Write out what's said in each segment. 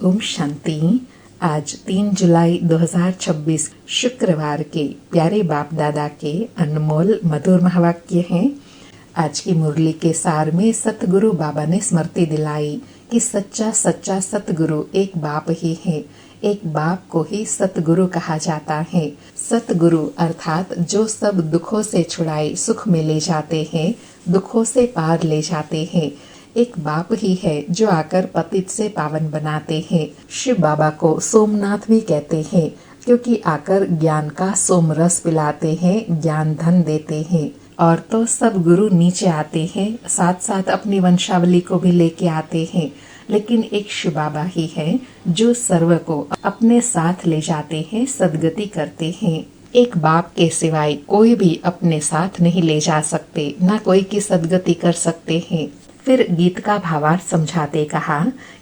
ओम शांति। आज 3 जुलाई 2026 शुक्रवार के प्यारे बाप दादा के अनमोल मधुर महावाक्य हैं। आज की मुरली के सार में सतगुरु बाबा ने स्मृति दिलाई कि सच्चा सच्चा सतगुरु एक बाप ही है। एक बाप को ही सतगुरु कहा जाता है। सतगुरु अर्थात जो सब दुखों से छुड़ाए सुख में ले जाते हैं, दुखों से पार ले जाते हैं। एक बाप ही है जो आकर पतित से पावन बनाते हैं। शिव बाबा को सोमनाथ भी कहते हैं क्योंकि आकर ज्ञान का सोम रस पिलाते हैं, ज्ञान धन देते हैं। और तो सब गुरु नीचे आते हैं, साथ साथ अपनी वंशावली को भी लेके आते हैं, लेकिन एक शिव बाबा ही है जो सर्व को अपने साथ ले जाते हैं, सदगति करते हैं। एक बाप के सिवाय कोई भी अपने साथ नहीं ले जा सकते, ना कोई की सदगति कर सकते हैं। फिर गीत का भावार्थ समझाते कहा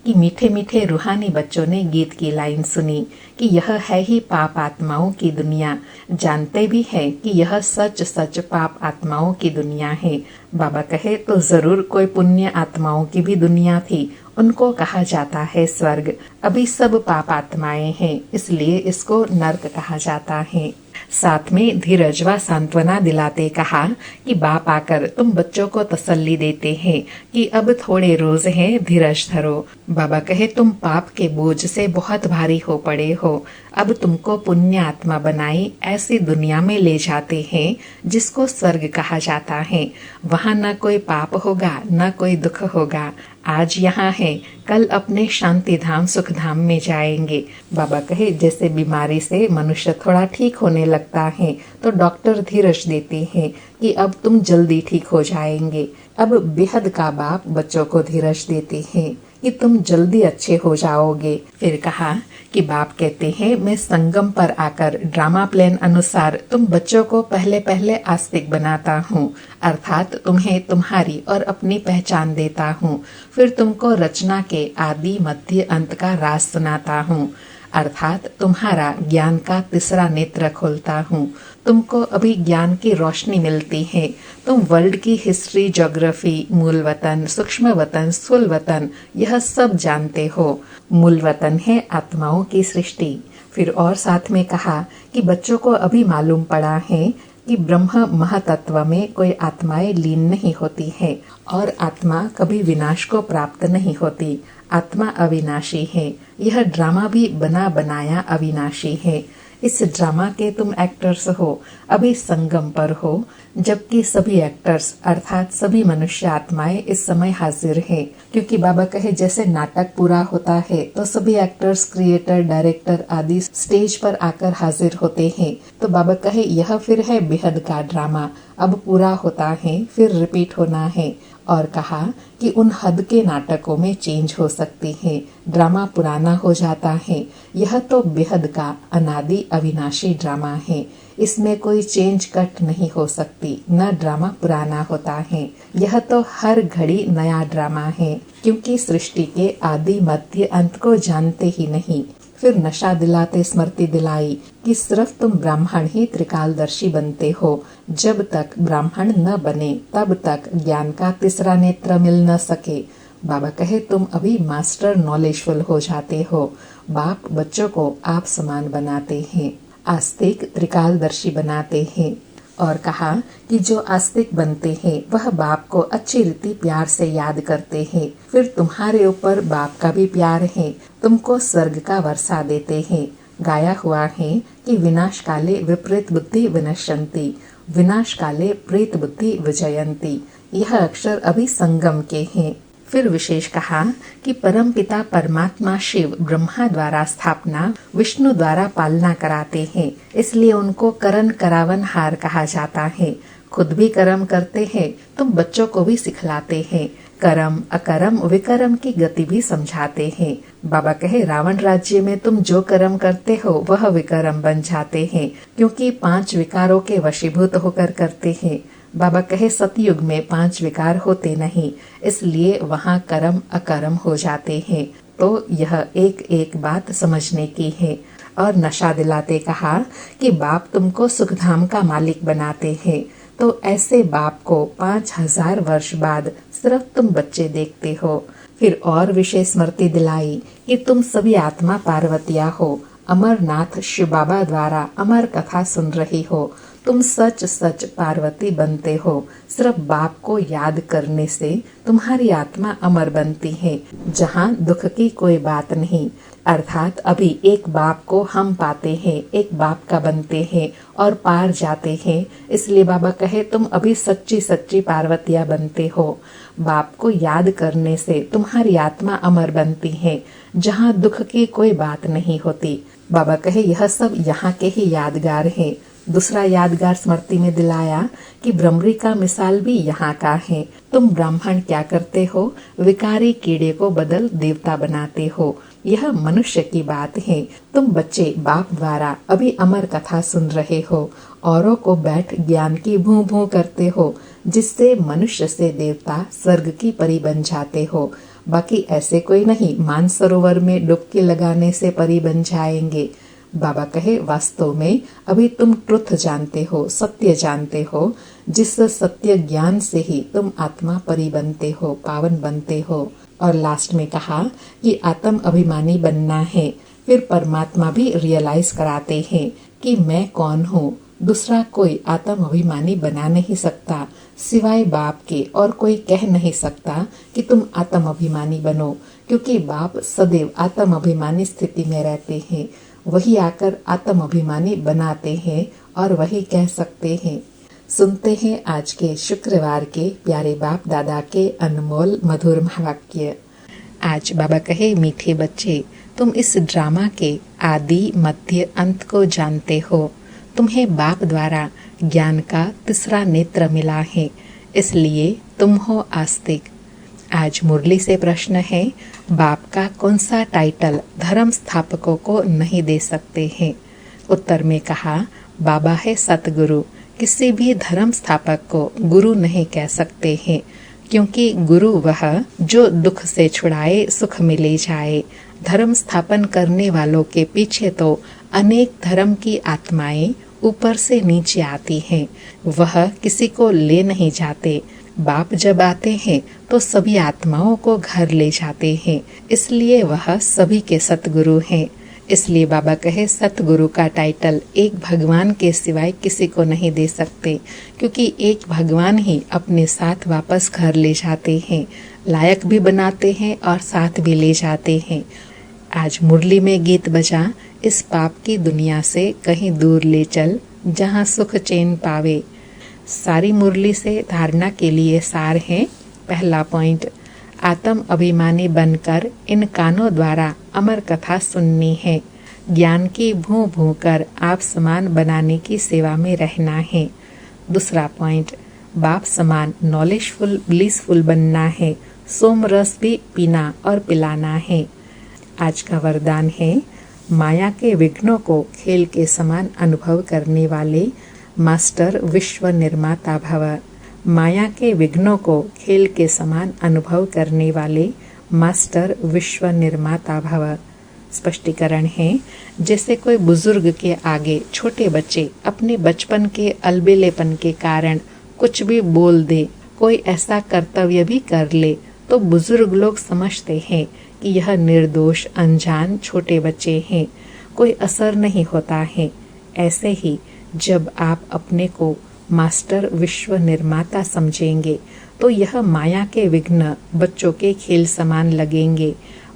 कि मीठे मीठे रूहानी बच्चों ने गीत की लाइन सुनी कि यह है ही पाप आत्माओं की दुनिया। जानते भी है कि यह सच सच पाप आत्माओं की दुनिया है। बाबा कहे तो जरूर कोई पुण्य आत्माओं की भी दुनिया थी, उनको कहा जाता है स्वर्ग। अभी सब पाप आत्माएं हैं, इसलिए इसको नर्क कहा जाता है। साथ में धीरज व सांत्वना दिलाते कहा कि बाप आकर तुम बच्चों को तसल्ली देते हैं कि अब थोड़े रोज हैं, धीरज धरो। बाबा कहे तुम पाप के बोझ से बहुत भारी हो पड़े हो, अब तुमको पुण्य आत्मा बनाई ऐसी दुनिया में ले जाते हैं जिसको स्वर्ग कहा जाता है। वहाँ न कोई पाप होगा, न कोई दुख होगा। आज यहाँ है, कल अपने शांति धाम सुख धाम में जाएंगे। बाबा कहे जैसे बीमारी से मनुष्य थोड़ा ठीक होने लगता है तो डॉक्टर धीरज देते हैं कि अब तुम जल्दी ठीक हो जाएंगे। अब बेहद का बाप बच्चों को धीरज देते हैं कि तुम जल्दी अच्छे हो जाओगे। फिर कहा कि बाप कहते हैं मैं संगम पर आकर ड्रामा प्लान अनुसार तुम बच्चों को पहले पहले आस्तिक बनाता हूँ, अर्थात तुम्हें तुम्हारी और अपनी पहचान देता हूँ। फिर तुमको रचना के आदि मध्य अंत का राज सुनाता हूँ, अर्थात तुम्हारा ज्ञान का तीसरा नेत्र खोलता हूँ। तुमको अभी ज्ञान की रोशनी मिलती है। तुम वर्ल्ड की हिस्ट्री, ज्योग्राफी, मूल वतन, सूक्ष्म वतन, स्थूल वतन यह सब जानते हो। मूल वतन है आत्माओं की सृष्टि। फिर और साथ में कहा कि बच्चों को अभी मालूम पड़ा है कि ब्रह्म महातत्व में कोई आत्माएं लीन नहीं होती है और आत्मा कभी विनाश को प्राप्त नहीं होती। आत्मा अविनाशी है। यह ड्रामा भी बना बनाया अविनाशी है। इस ड्रामा के तुम एक्टर्स हो, अभी संगम पर हो, जबकि सभी एक्टर्स अर्थात सभी मनुष्य आत्माएं इस समय हाजिर हैं। क्योंकि बाबा कहे जैसे नाटक पूरा होता है तो सभी एक्टर्स, क्रिएटर, डायरेक्टर आदि स्टेज पर आकर हाजिर होते हैं। तो बाबा कहे यह फिर है बेहद का ड्रामा, अब पूरा होता है, फिर रिपीट होना है। और कहा कि उन हद के नाटकों में चेंज हो सकती है, ड्रामा पुराना हो जाता है। यह तो बेहद का अनादि अविनाशी ड्रामा है, इसमें कोई चेंज कट नहीं हो सकती, न ड्रामा पुराना होता है। यह तो हर घड़ी नया ड्रामा है, क्योंकि सृष्टि के आदि मध्य अंत को जानते ही नहीं। फिर नशा दिलाते स्मृति दिलाई कि सिर्फ तुम ब्राह्मण ही त्रिकालदर्शी बनते हो। जब तक ब्राह्मण न बने तब तक ज्ञान का तीसरा नेत्र मिल न सके। बाबा कहे तुम अभी मास्टर नॉलेजफुल हो जाते हो। बाप बच्चों को आप समान बनाते हैं, आस्तिक त्रिकालदर्शी बनाते हैं। और कहा कि जो आस्तिक बनते हैं वह बाप को अच्छी रीति प्यार से याद करते हैं। फिर तुम्हारे ऊपर बाप का भी प्यार है, तुमको स्वर्ग का वर्षा देते हैं। गाया हुआ है कि विनाश काले विपरीत बुद्धि विनश्यन्ति, विनाश काले प्रेत बुद्धि विजयन्ति। यह अक्षर अभी संगम के हैं। फिर विशेष कहा कि परम पिता परमात्मा शिव ब्रह्मा द्वारा स्थापना, विष्णु द्वारा पालना कराते हैं, इसलिए उनको करन करावन हार कहा जाता है। खुद भी कर्म करते हैं, तुम बच्चों को भी सिखलाते हैं। कर्म अकर्म विकर्म की गति भी समझाते हैं। बाबा कहे रावण राज्य में तुम जो कर्म करते हो वह विकर्म बन जाते हैं, क्योंकि 5 विकारों के वशीभूत होकर करते हैं। बाबा कहे सतयुग में 5 विकार होते नहीं, इसलिए वहाँ कर्म अकर्म हो जाते हैं। तो यह एक एक बात समझने की है। और नशा दिलाते कहा कि बाप तुमको सुखधाम का मालिक बनाते हैं। तो ऐसे बाप को 5000 वर्ष बाद सिर्फ तुम बच्चे देखते हो। फिर और विशेष स्मृति दिलाई कि तुम सभी आत्मा पार्वतिया हो। अमरनाथ शिव बाबा द्वारा अमर कथा सुन रही हो। तुम सच सच पार्वती बनते हो। सिर्फ बाप को याद करने से तुम्हारी आत्मा अमर बनती है, जहाँ दुख की कोई बात नहीं। अर्थात अभी एक बाप को हम पाते हैं, एक बाप का बनते हैं और पार जाते हैं। इसलिए बाबा कहे तुम अभी सच्ची सच्ची पार्वतिया बनते हो। बाप को याद करने से तुम्हारी आत्मा अमर बनती है, जहाँ दुख की कोई बात नहीं होती। बाबा कहे यह सब यहाँ के ही यादगार है। दूसरा यादगार स्मृति में दिलाया कि भ्रमरी का मिसाल भी यहाँ का है। तुम ब्राह्मण क्या करते हो? विकारी कीड़े को बदल देवता बनाते हो। यह मनुष्य की बात है। तुम बच्चे बाप द्वारा अभी अमर कथा सुन रहे हो। औरों को बैठ ज्ञान की भूं भूं करते हो, जिससे मनुष्य से देवता स्वर्ग की परी बन जाते हो। बाकी ऐसे कोई नहीं मानसरोवर में डुबकी लगाने से परी बन जाएंगे। बाबा कहे वास्तव में अभी तुम ट्रुथ जानते हो, सत्य जानते हो, जिस सत्य ज्ञान से ही तुम आत्मा परी बनते हो, पावन बनते हो। और लास्ट में कहा कि आत्म अभिमानी बनना है। फिर परमात्मा भी रियलाइज कराते हैं कि मैं कौन हूँ। दूसरा कोई आत्म अभिमानी बना नहीं सकता सिवाय बाप के, और कोई कह नहीं सकता कि तुम आत्म अभिमानी बनो, क्योंकि बाप सदैव आत्म अभिमानी स्थिति में रहते हैं। वही आकर आत्म अभिमानी बनाते हैं और वही कह सकते हैं। सुनते हैं आज के शुक्रवार के प्यारे बाप दादा के अनमोल मधुर महावाक्य। आज बाबा कहे मीठे बच्चे, तुम इस ड्रामा के आदि मध्य अंत को जानते हो। तुम्हें बाप द्वारा ज्ञान का तीसरा नेत्र मिला है, इसलिए तुम हो आस्तिक। आज मुरली से प्रश्न है, बाप का कौन सा टाइटल धर्म स्थापकों को नहीं दे सकते हैं? उत्तर में कहा, बाबा है सतगुरु। किसी भी धर्म स्थापक को गुरु नहीं कह सकते हैं, क्योंकि गुरु वह जो दुख से छुड़ाए सुख में ले जाए। धर्म स्थापन करने वालों के पीछे तो अनेक धर्म की आत्माएं ऊपर से नीचे आती हैं, वह किसी को ले नहीं जाते। बाप जब आते हैं तो सभी आत्माओं को घर ले जाते हैं, इसलिए वह सभी के सतगुरु हैं। इसलिए बाबा कहे सतगुरु का टाइटल एक भगवान के सिवाय किसी को नहीं दे सकते, क्योंकि एक भगवान ही अपने साथ वापस घर ले जाते हैं, लायक भी बनाते हैं और साथ भी ले जाते हैं। आज मुरली में गीत बजा, इस पाप की दुनिया से कहीं दूर ले चल, जहाँ सुख चैन पावे। सारी मुरली से धारणा के लिए सार है। पहला पॉइंट, आत्म अभिमानी बनकर इन कानों द्वारा अमर कथा सुननी है। ज्ञान की भूं भूं कर आप समान बनाने की सेवा में रहना है। दूसरा पॉइंट, बाप समान नॉलेजफुल ब्लिसफुल बनना है। सोम रस भी पीना और पिलाना है। आज का वरदान है, माया के विघ्नों को खेल के समान अनुभव करने वाले मास्टर विश्व निर्माता भव। माया के विघ्नों को खेल के समान अनुभव करने वाले मास्टर विश्व निर्माता भव। स्पष्टीकरण है, जैसे कोई बुजुर्ग के आगे छोटे बच्चे अपने बचपन के अलबेलेपन के कारण कुछ भी बोल दे, कोई ऐसा कर्तव्य भी कर ले, तो बुजुर्ग लोग समझते हैं कि यह निर्दोष अनजान छोटे बच्चे हैं, कोई असर नहीं होता है। ऐसे ही जब आप अपने को मास्टर विश्व निर्माता समझेंगे तो यह माया के विघ्न बच्चों के खेल समान लगेंगे।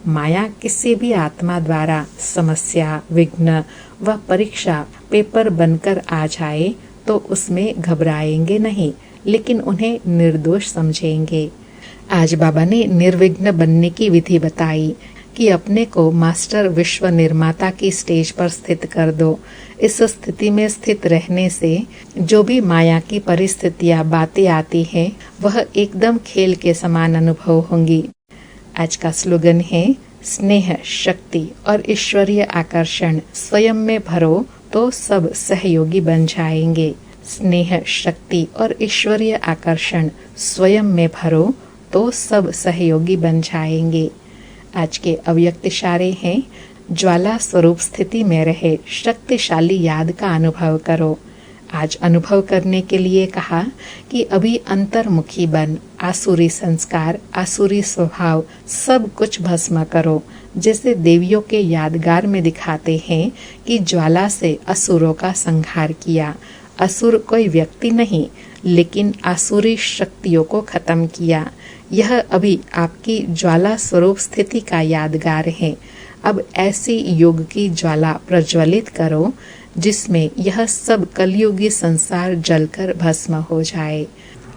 माया किसी भी आत्मा द्वारा समस्या, विघ्न व परीक्षा पेपर बनकर आ जाए तो उसमें घबराएंगे नहीं, लेकिन उन्हें निर्दोष समझेंगे। आज बाबा ने निर्विघ्न बनने की विधि बताई कि अपने को मास्टर विश्व निर्माता की स्टेज पर स्थित कर दो। इस स्थिति में स्थित रहने से जो भी माया की परिस्थितियां, बातें आती हैं, वह एकदम खेल के समान अनुभव होंगी। आज का स्लोगन है, स्नेह, शक्ति और ईश्वरीय आकर्षण स्वयं में भरो तो सब सहयोगी बन जाएंगे। स्नेह, शक्ति और ईश्वरीय आकर्षण स्वयं में भरो तो सब सहयोगी बन जाएंगे। आज के अव्यक्त इशारे हैं, ज्वाला स्वरूप स्थिति में रहे शक्तिशाली याद का अनुभव करो। आज अनुभव करने के लिए कहा कि अभी अंतर्मुखी बन, आसुरी संस्कार, आसुरी स्वभाव सब कुछ भस्म करो। जैसे देवियों के यादगार में दिखाते हैं कि ज्वाला से असुरों का संहार किया। असुर कोई व्यक्ति नहीं, लेकिन आसुरी शक्तियों को खत्म किया। यह अभी आपकी ज्वाला स्वरूप स्थिति का यादगार है। अब ऐसी योग की ज्वाला प्रज्वलित करो जिसमें यह सब कलयुगी संसार जलकर भस्म हो जाए।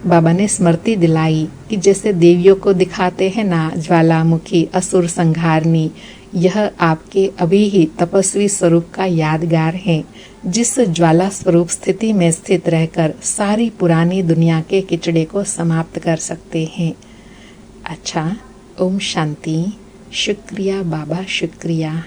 बाबा ने स्मृति दिलाई कि जैसे देवियों को दिखाते हैं ना ज्वालामुखी असुर संहारनी, यह आपके अभी ही तपस्वी स्वरूप का यादगार है, जिस ज्वाला स्वरूप स्थिति में स्थित रहकर सारी पुरानी दुनिया के किचड़े को समाप्त कर सकते हैं। अच्छा, ओम शांति। शुक्रिया बाबा, शुक्रिया।